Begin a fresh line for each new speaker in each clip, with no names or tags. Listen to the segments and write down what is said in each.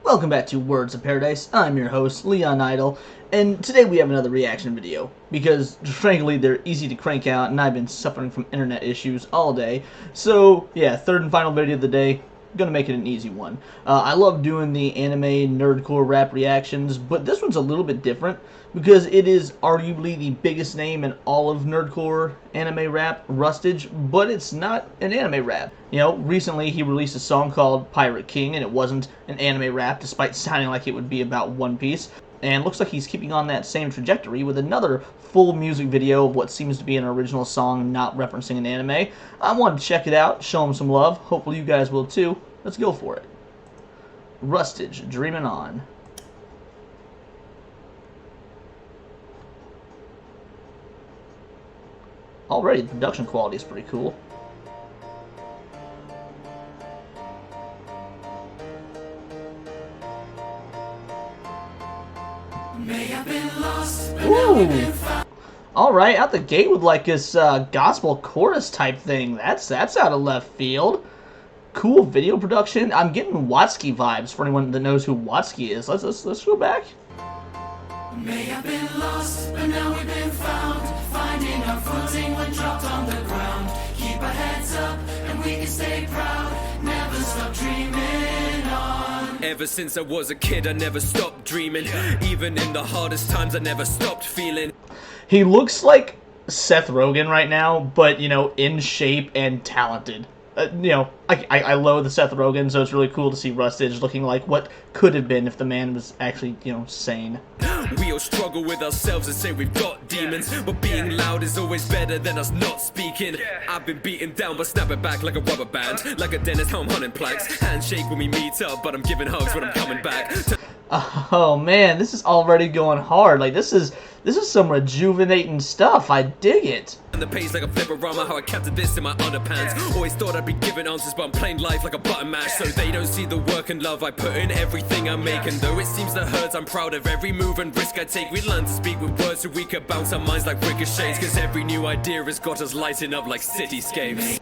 Welcome back to Words of Paradise. I'm your host, Leon Idol, and today we have another reaction video, because, frankly, they're easy to crank out, and I've been suffering from internet issues all day. So, yeah, third and final video of the day, gonna make it an easy one. I love doing the anime nerdcore rap reactions, but this one's a little bit different, because it is arguably the biggest name in all of nerdcore anime rap, Rustage, but it's not an anime rap. You know, recently he released a song called Pirate King, and it wasn't an anime rap, despite sounding like it would be about One Piece. And looks like he's keeping on that same trajectory with another full music video of what seems to be an original song not referencing an anime. I wanted to check it out, show him some love. Hopefully you guys will too. Let's go for it. Rustage, Dreaming On. Already the production quality is pretty cool. Ooh! Alright, out the gate with like this gospel chorus type thing. That's out of left field. Cool video production. I'm getting Watsky vibes for anyone that knows who Watsky is. Let's go back.
May have been lost, but now we've been found. Finding our footing when dropped on the ground. Keep our heads up and we can stay proud. Never stop dreaming on.
Ever since I was a kid, I never stopped dreaming. Even in the hardest times, I never stopped feeling.
He looks like Seth Rogen right now, but, you know, in shape and talented. You know, I loathe the Seth Rogen, so it's really cool to see Rustage looking like what could have been if the man was actually, you know, sane.
We all struggle with ourselves and say we've got demons, but being loud is always better than us not speaking. I've been beaten down, but snap it back like a rubber band, like a dentist home hunting planks. Handshake when we meet up, but I'm giving hugs when I'm coming back.
Oh man, this is already going hard. Like this is some rejuvenating stuff. I dig it.
And the page like a flipperama, how I captured this in my underpants. Always thought I'd be giving answers, but I'm playing life like a button mash. So they don't see the work and love I put in everything I make. And though it seems that hurts, I'm proud of every move and risk I take. We learn to speak with words so we can bounce our minds like ricochets. Cause every new idea has got us lighting up like cityscapes.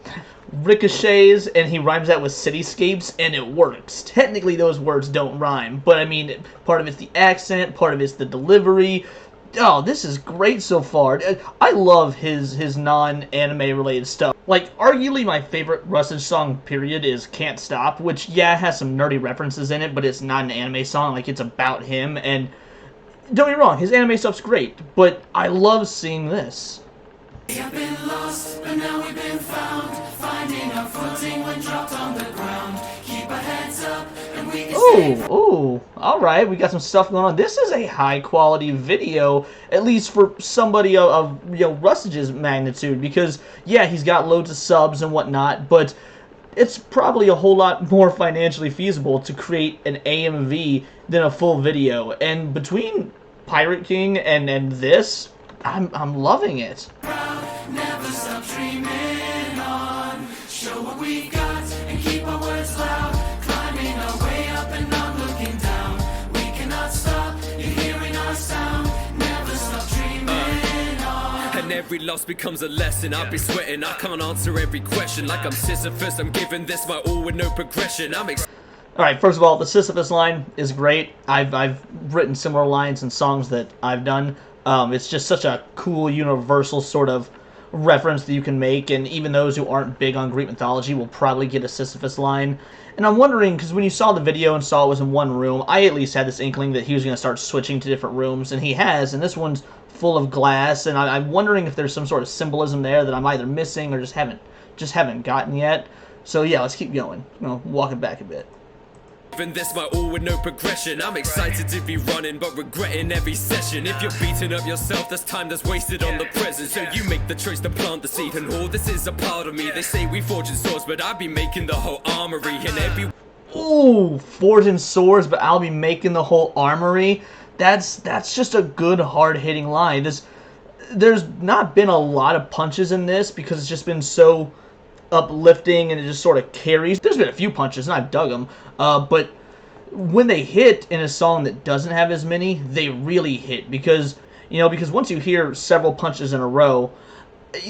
Ricochets, and he rhymes that with cityscapes, and it works. Technically those words don't rhyme, but I mean, part of it's the accent, part of it's the delivery. Oh, this is great so far. I love his non-anime related stuff. Like, arguably my favorite Rustage song, period, is Can't Stop, which, yeah, has some nerdy references in it, but it's not an anime song, like, it's about him, and don't get me wrong, his anime stuff's great, but I love seeing this.
We have been lost, but now we've been found. Finding our footing when dropped on the ground. Keep our heads up and we can
Ooh, alright, we got some stuff going on. This is a high quality video, at least for somebody of you know, Rustage's magnitude, because, yeah, he's got loads of subs and whatnot, but it's probably a whole lot more financially feasible to create an AMV than a full video, and between Pirate King and this, I'm loving it.
Never stop dreaming on. Show what we got and keep our words loud. Climbing our way up and not looking down. We cannot stop, you're hearing our sound. Never stop dreaming on.
And every loss becomes a lesson. I'll be sweating, I can't answer every question. Like I'm Sisyphus, I'm giving this my all with no progression.
Alright, first of all, the Sisyphus line is great. I've written similar lines in songs that I've done. It's just such a cool, universal sort of reference that you can make, and even those who aren't big on Greek mythology will probably get a Sisyphus line. And I'm wondering, because when you saw the video and saw it was in one room, I at least had this inkling that he was going to start switching to different rooms, and he has, and this one's full of glass, and I'm wondering if there's some sort of symbolism there that I'm either missing or just haven't gotten yet. So yeah, let's keep going. You know, walk it back a bit.
Giving this my all with no progression. I'm excited to be running, but regretting every session. If you're beating up yourself, that's time that's wasted on the present. So you make the choice to plant the seed, and all this is a part of me. They say we forging swords, but I'll be making the whole armory. And every
Ooh, forging swords, but I'll be making the whole armory. That's just a good, hard-hitting line. There's not been a lot of punches in this because it's just been so uplifting and it just sort of carries. There's been a few punches and I've dug them, but when they hit in a song that doesn't have as many, they really hit because, you know, because once you hear several punches in a row,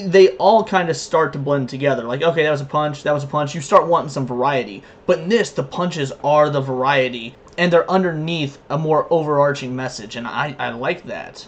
they all kind of start to blend together. Like, okay, that was a punch, that was a punch. You start wanting some variety. But in this, the punches are the variety. and they're underneath a more overarching message, and I like that.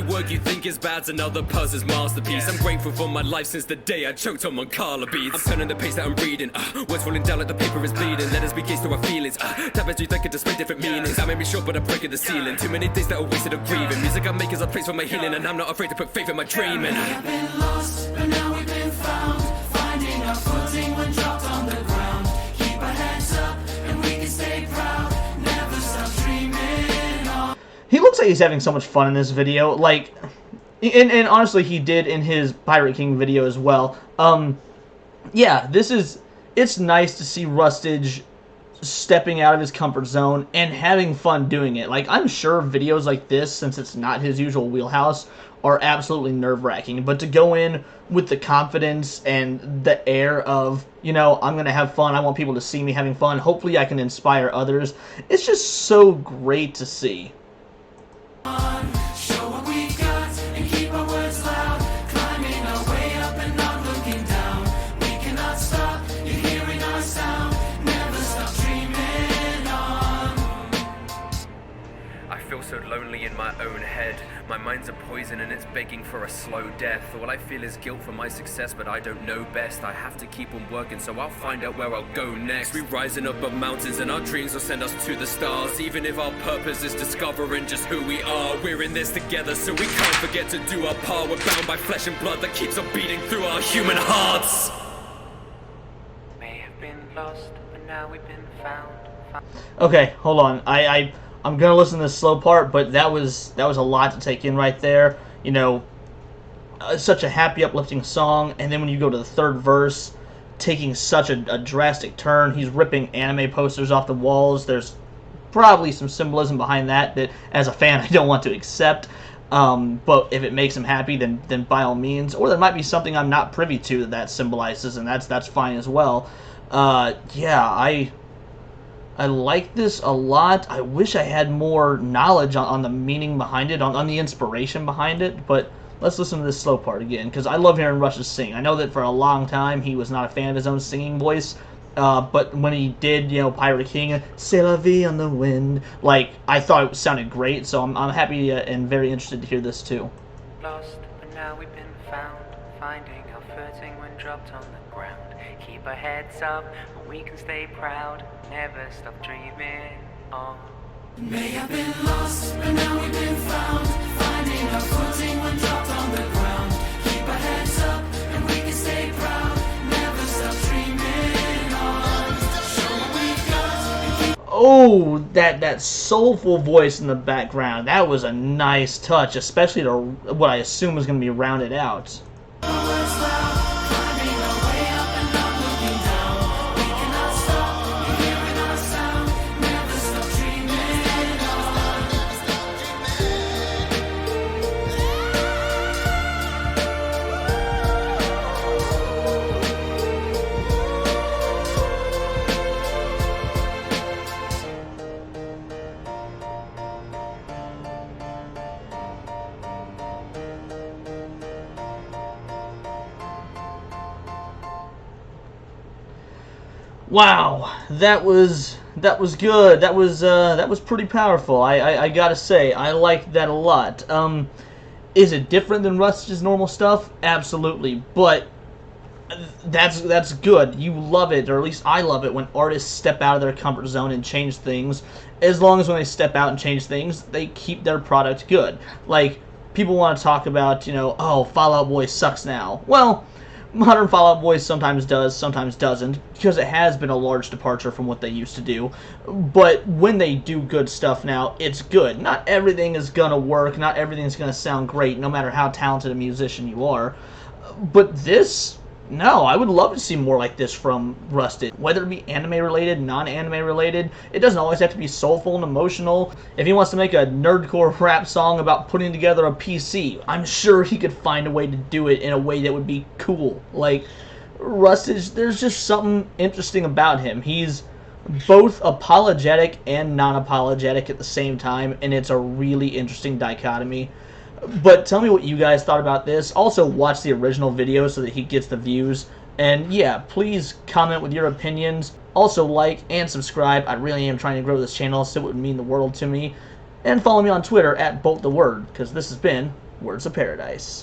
Work you think is bad's another person's masterpiece. I'm grateful for my life since the day I choked on Mancala beats. I'm turning the page that I'm reading. Words falling down like the paper is bleeding. Let us be gauged to our feelings. Tapestry that could display different meanings. That made me short, but I'm breaking the ceiling. Too many days that are wasted of grieving. Music I make is a place for my healing, and I'm not afraid to put faith in my dreaming.
We've been lost, but now we've been found. Finding our footing when dropped on the ground. Keep our heads up, and we can stay proud. Never stop dreaming on.
He looks like he's having so much fun in this video, like, and honestly, he did in his Pirate King video as well. Yeah, it's nice to see Rustage stepping out of his comfort zone and having fun doing it. Like, I'm sure videos like this, since it's not his usual wheelhouse, are absolutely nerve-wracking, but to go in with the confidence and the air of, you know, I'm gonna have fun, I want people to see me having fun, hopefully I can inspire others, it's just so great to see.
Show what we got and keep our words loud. Climbing our way up and not looking down. We cannot stop, you're hearing our sound. Never stop dreaming on.
I feel so lonely in my own head. My mind's a poison and it's begging for a slow death. All I feel is guilt for my success, but I don't know best. I have to keep on working, so I'll find out where I'll go next. We're rising up above mountains and our dreams will send us to the stars. Even if our purpose is discovering just who we are, we're in this together, so we can't forget to do our part. We're bound by flesh and blood that keeps on beating through our human hearts.
May have been lost, but now we've been found.
Okay, hold on. I'm gonna listen to the slow part, but that was a lot to take in right there. You know, such a happy, uplifting song, and then when you go to the third verse, taking such a drastic turn, he's ripping anime posters off the walls. There's probably some symbolism behind that as a fan, I don't want to accept. But if it makes him happy, then by all means. Or there might be something I'm not privy to that symbolizes, and that's fine as well. Yeah, I like this a lot. I wish I had more knowledge on the meaning behind it, on the inspiration behind it, but let's listen to this slow part again, because I love hearing Rustage sing. I know that for a long time he was not a fan of his own singing voice, but when he did, you know, Pirate King, C'est la vie on the wind, like, I thought it sounded great, so I'm happy and very interested to hear this too.
Lost, but now we've been found. Finding our footing when dropped on the ground. Keep our heads up, and we can stay proud. Never stop dreaming on. May have been lost, but now we've been found. Finding our footing when dropped on the ground. Keep our heads up, and we can stay proud. Never stop dreaming on. Show what we've got and keep
Oh, that soulful voice in the background. That was a nice touch, especially to what I assume is going to be rounded out.
our words loud. Climbing our way up and not looking down. We cannot stop, you're hearing our sound. Never stop dreaming on.
Wow, that was good. That was pretty powerful. I gotta say, I like that a lot. Is it different than Rustage's normal stuff? Absolutely, but that's good. You love it, or at least I love it, when artists step out of their comfort zone and change things. As long as when they step out and change things, they keep their product good. Like, people want to talk about, you know, oh, Fall Out Boy sucks now. Well, modern Fall Out Boy sometimes does, sometimes doesn't, because it has been a large departure from what they used to do. But when they do good stuff now, it's good. Not everything is gonna work, not everything is gonna sound great, no matter how talented a musician you are. But this, no, I would love to see more like this from Rustage. Whether it be anime-related, non-anime related, it doesn't always have to be soulful and emotional. If he wants to make a nerdcore rap song about putting together a PC, I'm sure he could find a way to do it in a way that would be cool. Like, Rustage, there's just something interesting about him. He's both apologetic and non-apologetic at the same time, and it's a really interesting dichotomy. But tell me what you guys thought about this. Also, watch the original video so that he gets the views. And yeah, please comment with your opinions. Also, like and subscribe. I really am trying to grow this channel, so it would mean the world to me. And follow me on Twitter at BoltTheWord, because this has been Words of Paradise.